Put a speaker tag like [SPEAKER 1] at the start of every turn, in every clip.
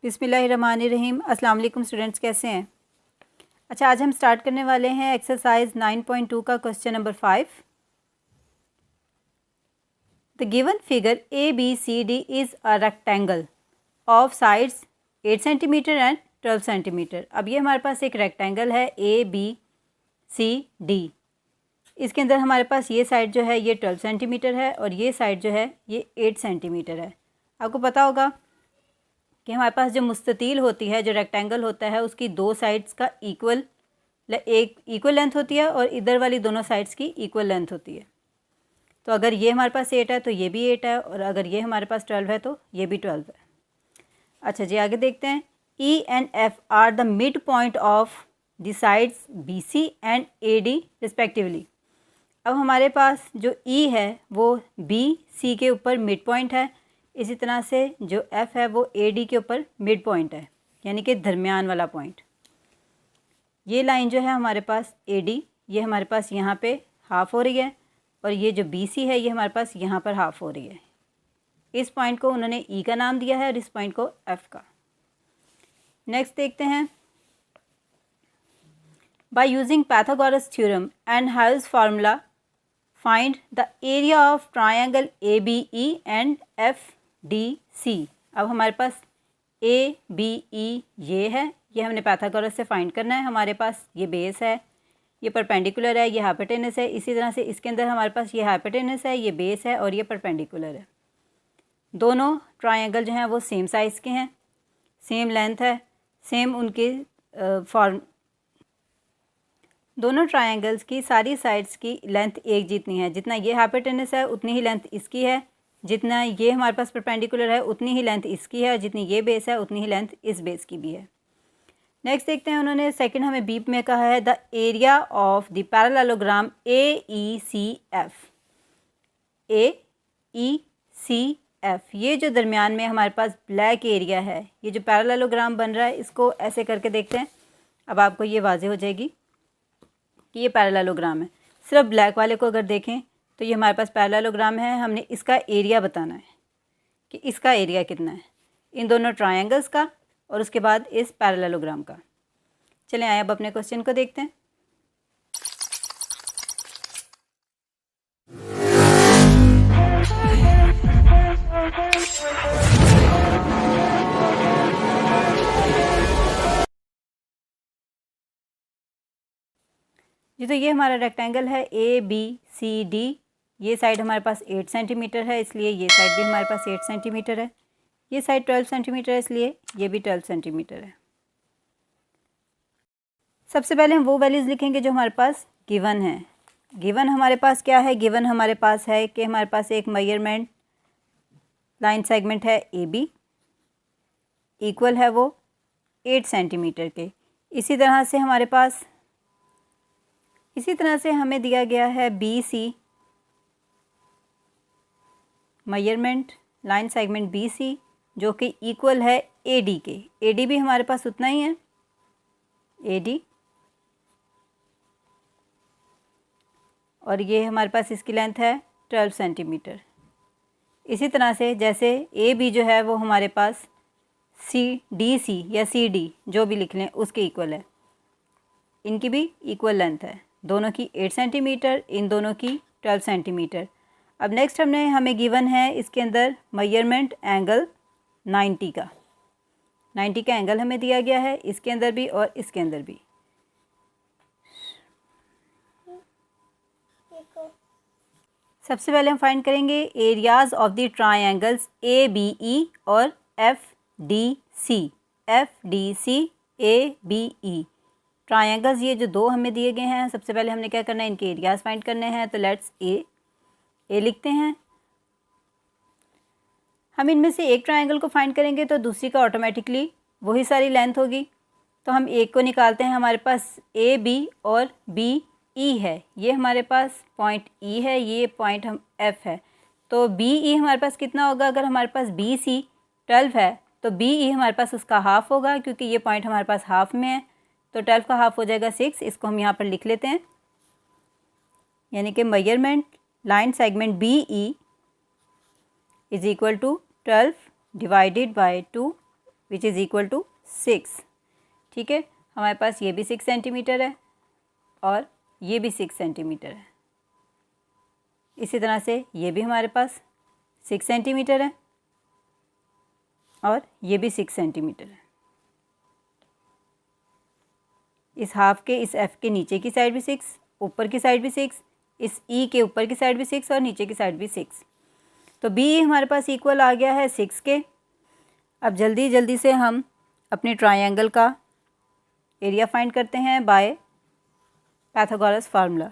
[SPEAKER 1] बिस्मिल्लाहिर्रहमानिर्रहीम। अस्सलाम वालेकुम स्टूडेंट्स, कैसे हैं? अच्छा, आज हम स्टार्ट करने वाले हैं एक्सरसाइज 9.2 का question number 5। The given figure ABCD is a rectangle of sides 8 centimetre and 12 centimetre. अब ये हमारे पास एक रेक्टेंगल है ABCD। इसके अंदर हमारे पास ये साइड जो है ये 12 सेंटीमीटर है और ये साइड जो है ये 8 सेंटीमीटर है। आपको पता होगा कि हमारे पास जो मुस्ततील होती है, जो रेक्टेंगल होता है, उसकी दो साइड्स का एक इक्वल लेंथ होती है और इधर वाली दोनों साइड्स की इक्वल लेंथ होती है। तो अगर ये हमारे पास 8 है तो ये भी 8 है, और अगर ये हमारे पास 12 है तो ये भी 12 है। अच्छा जी, आगे देखते हैं। E and F are the mid point of the sides BC and AD respectively. अब हमारे पास जो E है वो BC के ऊपर मिड पॉइंट है, इसी तरह से जो F है वो AD के ऊपर मिड पॉइंट है, यानी कि दरमियान वाला पॉइंट। ये लाइन जो है हमारे पास AD, ये हमारे पास यहाँ पे हाफ़ हो रही है, और ये जो BC है ये हमारे पास यहाँ पर हाफ़ हो रही है। इस पॉइंट को उन्होंने E का नाम दिया है और इस पॉइंट को F का। नेक्स्ट देखते हैं। By using Pythagoras theorem and Heron's formula find the area of triangle ABE and FDC। अब हमारे पास ABE ये है, ये हमने पाइथागोरस से फाइंड करना है। हमारे पास ये बेस है, ये परपेंडिकुलर है, ये हाइपोटेनस है। इसी तरह से इसके अंदर हमारे पास ये हाइपोटेनस है, ये बेस है और ये परपेंडिकुलर है। दोनों ट्रायंगल जो हैं वो सेम साइज़ के हैं, सेम लेंथ है, सेम उनके फॉर्म। दोनों ट्रायंगल्स की सारी साइड्स की लेंथ एक जितनी है। जितना ये हाइपोटेनस है उतनी ही लेंथ इसकी है, जितना ये हमारे पास परपेंडिकुलर है उतनी ही लेंथ इसकी है, और जितनी ये बेस है उतनी ही लेंथ इस बेस की भी है। नेक्स्ट देखते हैं। उन्होंने सेकंड हमें बी में कहा है the area of the parallelogram AECF। AECF, ये जो दरमियान में हमारे पास ब्लैक एरिया है, ये जो पैरेललोग्राम बन रहा है, इसको ऐसे करके देखते हैं। अब आपको ये वाज़ेह हो जाएगी कि ये पैरेललोग्राम है। सिर्फ ब्लैक वाले को अगर देखें तो ये हमारे पास पैरेललोग्राम है। हमने इसका एरिया बताना है कि इसका एरिया कितना है, इन दोनों ट्रायंगल्स का और उसके बाद इस पैरेललोग्राम का। चलें आए अब अपने क्वेश्चन को देखते हैं। जी, तो ये हमारा रेक्टेंगल है ABCD। ये साइड हमारे पास 8 सेंटीमीटर है, इसलिए ये साइड भी हमारे पास 8 सेंटीमीटर है। ये साइड 12 सेंटीमीटर है, इसलिए ये भी 12 सेंटीमीटर है। सबसे पहले हम वो वैल्यूज़ लिखेंगे जो हमारे पास गिवन है। गिवन हमारे पास क्या है? गिवन हमारे पास है कि हमारे पास एक मेजरमेंट लाइन सेगमेंट है AB, इक्वल है वो 8 सेंटीमीटर के। इसी तरह से हमें दिया गया है BC, measurement line segment BC, जो कि इक्वल है AD के। AD भी हमारे पास उतना ही है, AD, और ये हमारे पास इसकी लेंथ है 12 सेंटीमीटर। इसी तरह से जैसे AB जो है वो हमारे पास CDC या CD जो भी लिख लें उसके इक्वल है, इनकी भी इक्वल लेंथ है। दोनों की 8 सेंटीमीटर, इन दोनों की 12 सेंटीमीटर। अब नेक्स्ट हमें गिवन है इसके अंदर मेजरमेंट एंगल 90 का। 90 का एंगल हमें दिया गया है, इसके अंदर भी और इसके अंदर भी। सबसे पहले हम फाइंड करेंगे areas of the triangles ABE और FDC। FDC ABE ट्रायंगल्स ये जो दो हमें दिए गए हैं, सबसे पहले हमने क्या करना है, इनके एरियाज फाइंड करने हैं। तो लेट्स ए लिखते हैं। हम इनमें से एक ट्रायंगल को फाइंड करेंगे तो दूसरी का ऑटोमेटिकली वही सारी लेंथ होगी। तो हम एक को निकालते हैं। हमारे पास AB और BE है, ये हमारे पास पॉइंट E है, ये पॉइंट हम F है। तो BE हमारे पास कितना होगा? अगर हमारे पास BC 12 है तो BE हमारे पास उसका हाफ़ होगा, क्योंकि ये पॉइंट हमारे पास हाफ़ में है। तो 12 का हाफ़ हो जाएगा 6। इसको हम यहाँ पर लिख लेते हैं, यानी कि measurement line segment BE is equal to 12 divided by 2 which is equal to 6। ठीक है, हमारे पास ये भी 6 सेंटीमीटर है और ये भी 6 सेंटीमीटर है। इसी तरह से ये भी हमारे पास 6 सेंटीमीटर है और ये भी 6 सेंटीमीटर है। इस हाफ के, इस एफ के नीचे की साइड भी 6, ऊपर की साइड भी 6, इस ई के ऊपर की साइड भी 6 और नीचे की साइड भी 6। तो बी हमारे पास इक्वल आ गया है 6 के। अब जल्दी जल्दी से हम अपने ट्रायंगल का एरिया फाइंड करते हैं by Pythagoras formula.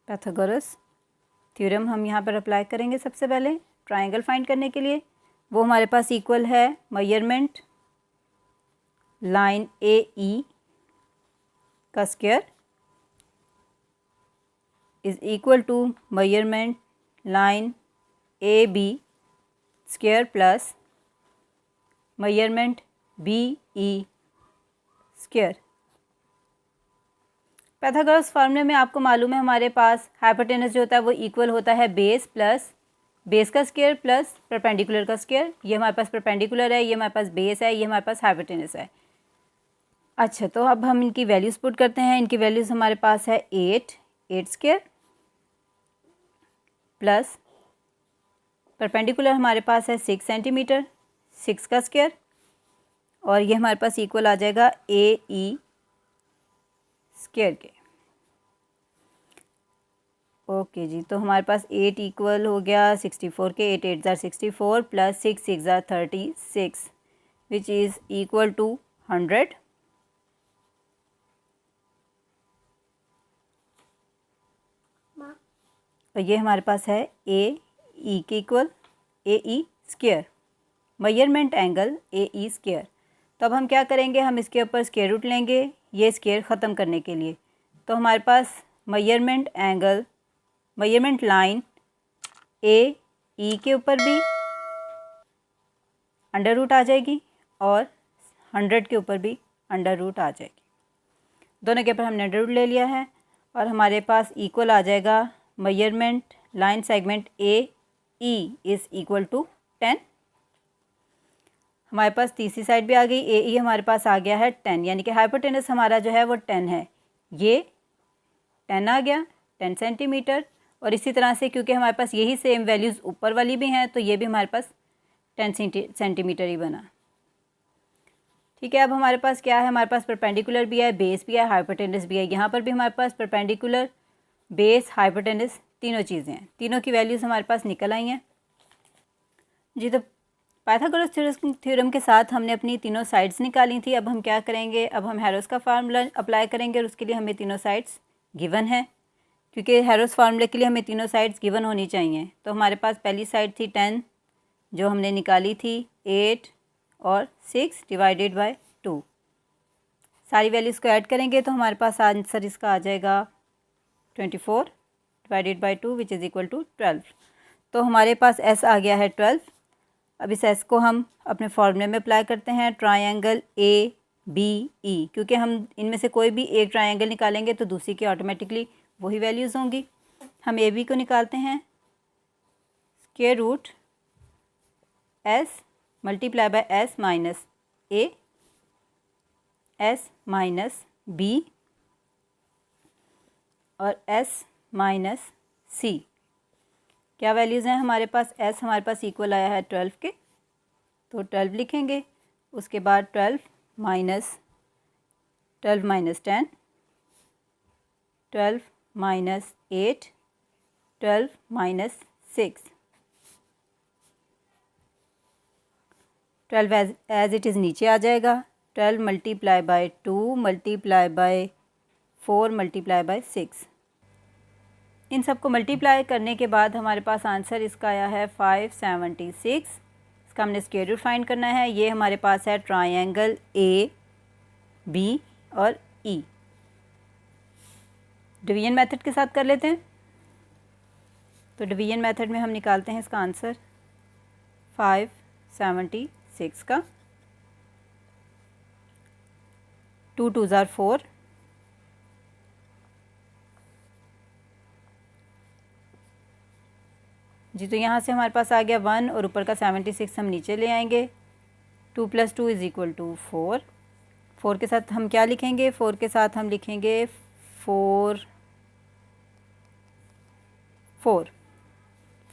[SPEAKER 1] Pythagoras theorem हम यहाँ पर अप्लाई करेंगे सबसे पहले ट्रायंगल फाइंड करने के लिए। वो हमारे पास इक्वल है मेजरमेंट लाइन ए ई का square is equal to measurement line A B square plus measurement B E square. Pythagoras फार्मूले में आपको मालूम है हमारे पास हाइपोटेनस जो होता है वो इक्वल होता है बेस प्लस बेस का स्क्वायर प्लस परपेंडिकुलर का स्क्वायर। ये हमारे पास परपेंडिकुलर है, ये हमारे पास बेस है, ये हमारे पास हाइपोटेनस है। अच्छा, तो अब हम इनकी वैल्यूज़ पुट करते हैं। इनकी वैल्यूज़ हमारे पास है 8 स्क्वायर प्लस परपेंडिकुलर हमारे पास है 6 सेंटीमीटर, 6 का स्क्वायर, और ये हमारे पास इक्वल आ जाएगा ए ई स्क्वायर के। ओके जी, तो हमारे पास 8 इक्वल हो गया 64 के। 8 8 ज़ार 64 प्लस 6 6 ज़ार 36 विच इज़ इक्वल टू 100। और ये हमारे पास है ए ई के equal A E square, measurement angle A E square. तो अब हम क्या करेंगे, हम इसके ऊपर स्क्वायर रूट लेंगे ये स्क्वायर ख़त्म करने के लिए। तो हमारे पास measurement angle, measurement line A E के ऊपर भी अंडर रूट आ जाएगी और 100 के ऊपर भी अंडर रूट आ जाएगी। दोनों के ऊपर हमने अंडर रूट ले लिया है और हमारे पास इक्वल आ जाएगा measurement line segment A E is equal to 10। हमारे पास तीसरी साइड भी आ गई, ए ई हमारे पास आ गया है 10, यानी कि हाइपोटेनस हमारा जो है वो 10 है। ये 10 आ गया 10 सेंटीमीटर। और इसी तरह से क्योंकि हमारे पास यही सेम वैल्यूज़ ऊपर वाली भी हैं तो ये भी हमारे पास 10 सेंटीमीटर ही बना। ठीक है, अब हमारे पास क्या है, हमारे पास परपेंडिकुलर भी है, बेस भी है, हाइपोटेनस भी है। यहाँ पर भी हमारे पास परपेंडिकुलर, बेस, हाइपोटेनस तीनों चीज़ें हैं। तीनों की वैल्यूज़ हमारे पास निकल आई हैं जी। तो पाइथागोरस थ्योरम के साथ हमने अपनी तीनों साइड्स निकाली थी। अब हम क्या करेंगे, अब हम हैरोस का फार्मूला अप्लाई करेंगे और उसके लिए हमें तीनों साइड्स गिवन है, क्योंकि हैरोस फार्मूले के लिए हमें तीनों साइड्स गिवन होनी चाहिए। तो हमारे पास पहली साइड थी 10 जो हमने निकाली थी 8 और 6 डिवाइडेड बाय 2। सारी वैल्यूज़ को ऐड करेंगे तो हमारे पास आंसर इसका आ जाएगा 24 divided by 2 which is equal to 12। तो हमारे पास एस आ गया है 12। अब इस एस को हम अपने फॉर्मूले में अप्लाई करते हैं, ट्रायंगल ए बी ई। क्योंकि हम इनमें से कोई भी एक ट्रायंगल निकालेंगे तो दूसरी की ऑटोमेटिकली वही वैल्यूज़ होंगी। हम ए बी को निकालते हैं, square root S multiply by S minus A, S minus B और एस माइनस सी। क्या वैल्यूज़ हैं हमारे पास, एस हमारे पास इक्वल आया है 12 के, तो 12 लिखेंगे। उसके बाद 12 minus 10, 12 minus 8, 12 minus 6। 12 as it is नीचे आ जाएगा। 12 multiply by 2 multiply by 4 multiply by 6। इन सबको मल्टीप्लाई करने के बाद हमारे पास आंसर इसका आया है 576। इसका हमने स्क्वायर रूट फाइंड करना है। ये हमारे पास है ट्रायंगल ए बी और ई। डिवीजन मेथड के साथ कर लेते हैं। तो डिवीजन मेथड में हम निकालते हैं इसका आंसर 576 का। 2 2 ज़ार 4, जी तो यहाँ से हमारे पास आ गया 1 और ऊपर का 76 हम नीचे ले आएंगे। 2 + 2 = 4। 4 के साथ हम क्या लिखेंगे? 4 के साथ हम लिखेंगे 4 4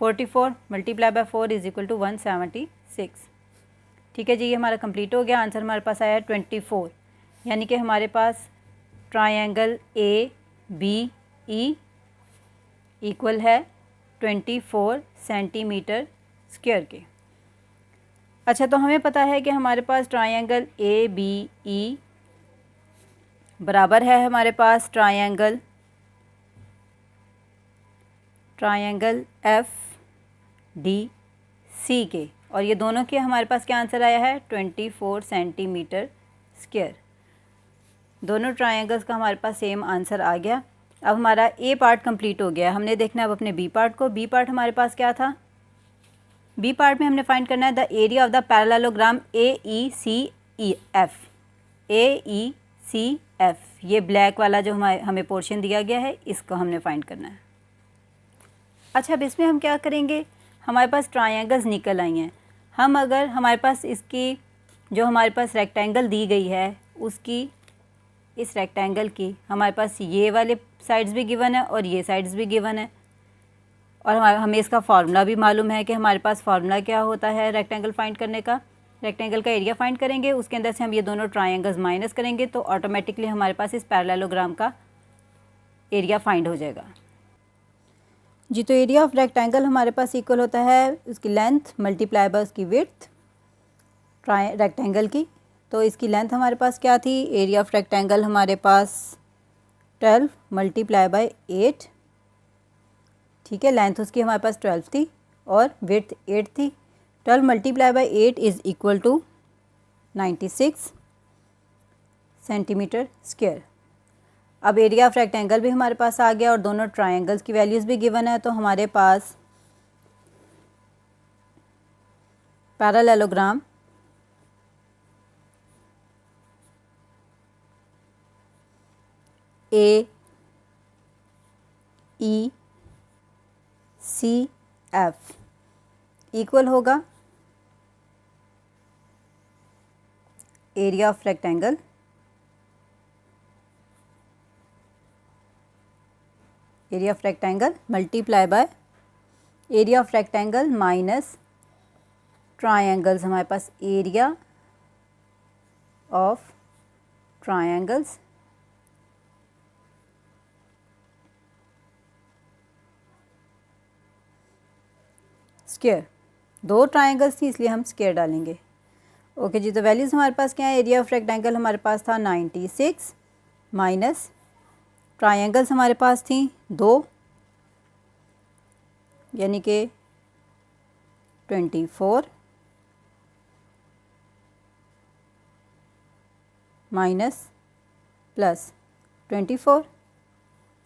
[SPEAKER 1] 44 × 4 = 176। ठीक है जी, ये हमारा कंप्लीट हो गया। आंसर हमारे पास आया है 24, यानी कि हमारे पास ट्रायंगल ABE इक्वल है 24 सेंटीमीटर स्क्वायर के। अच्छा, तो हमें पता है कि हमारे पास ट्रायंगल ABE बराबर है हमारे पास ट्रायंगल FDC के, और ये दोनों के हमारे पास क्या आंसर आया है? 24 सेंटीमीटर स्क्वायर। दोनों ट्रायंगल्स का हमारे पास सेम आंसर आ गया। अब हमारा ए पार्ट कंप्लीट हो गया। हमने देखना है अब अपने बी पार्ट को। बी पार्ट हमारे पास क्या था? बी पार्ट में हमने फाइंड करना है the area of the parallelogram AECF। AECF, ये ब्लैक वाला जो हमें पोर्शन दिया गया है, इसको हमने फाइंड करना है। अच्छा, अब इसमें हम क्या करेंगे? हमारे पास ट्रायंगल्स निकल आई हैं। हम अगर हमारे पास इसकी जो हमारे पास रेक्टेंगल दी गई है, उसकी इस रेक्टेंगल की हमारे पास ये वाले साइड्स भी गिवन है और ये साइड्स भी गिवन है, और हमें इसका फार्मूला भी मालूम है कि हमारे पास फार्मूला क्या होता है रेक्टेंगल फाइंड करने का। रेक्टेंगल का एरिया फाइंड करेंगे, उसके अंदर से हम ये दोनों ट्रायंगल्स माइनस करेंगे तो ऑटोमेटिकली हमारे पास इस पैरेललोग्राम का एरिया फाइंड हो जाएगा। जी तो एरिया ऑफ रेक्टेंगल हमारे पास इक्वल होता है उसकी लेंथ मल्टीप्लाई बाय उसकी विड्थ रेक्टेंगल की। तो इसकी लेंथ हमारे पास क्या थी? एरिया ऑफ रेक्टेंगल हमारे पास 12 × 8। ठीक है, लेंथ उसकी हमारे पास 12 थी और विड्थ 8 थी। 12 × 8 = 96 सेंटीमीटर स्क्वायर। अब एरिया ऑफ रेक्टेंगल भी हमारे पास आ गया और दोनों ट्रायंगल्स की वैल्यूज़ भी गिवन है। तो हमारे पास पैरेललोग्राम AECF इक्वल होगा area of rectangle multiply by area of rectangle minus triangles, हमारे पास एरिया ऑफ ट्रायंगल्स स्क्वायर। दो ट्रायंगल्स थी इसलिए हम स्क्वायर डालेंगे। ओके जी, तो वैल्यूज़ हमारे पास क्या है? एरिया ऑफ रेक्टेंगल हमारे पास था 96 माइनस ट्रायंगल्स हमारे पास थी 2, यानी कि 24 माइनस प्लस 24।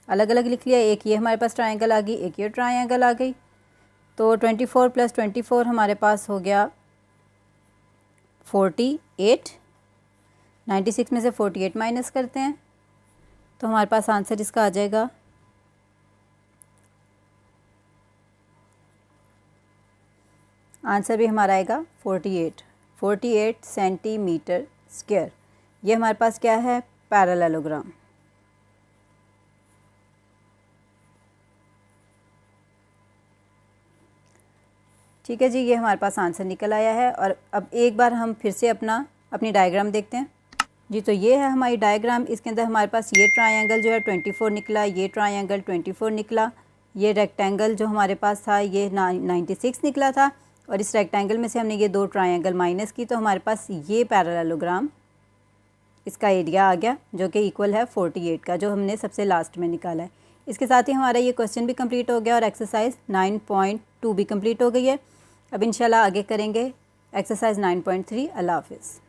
[SPEAKER 1] अलग अलग लिख लिया। एक ये हमारे पास ट्रायंगल आ गई, एक ये ट्रायंगल आ गई। तो 24 + 24 हमारे पास हो गया 48। 96 में से 48 माइनस करते हैं तो हमारे पास आंसर इसका आ जाएगा आंसर भी हमारा आएगा 48 सेंटीमीटर स्क्वायर। ये हमारे पास क्या है? पैरेललोग्राम। ठीक है जी, ये हमारे पास आंसर निकल आया है। और अब एक बार हम फिर से अपनी डायग्राम देखते हैं। जी तो ये है हमारी डायग्राम। इसके अंदर हमारे पास ये ट्रायंगल जो है 24 निकला, ये ट्रायंगल 24 निकला, ये रेक्टेंगल जो हमारे पास था ये 96 निकला था, और इस रेक्टेंगल में से हमने ये दो ट्रायंगल माइनस की तो हमारे पास ये पैरेललोग्राम इसका एरिया आ गया जो कि इक्वल है 48 का, जो हमने सबसे लास्ट में निकाला है। इसके साथ ही हमारा ये क्वेश्चन भी कंप्लीट हो गया और एक्सरसाइज 9.2 भी कंप्लीट हो गई है। अब इंशाल्लाह आगे करेंगे एक्सरसाइज 9.3। अल्लाह हाफिज़।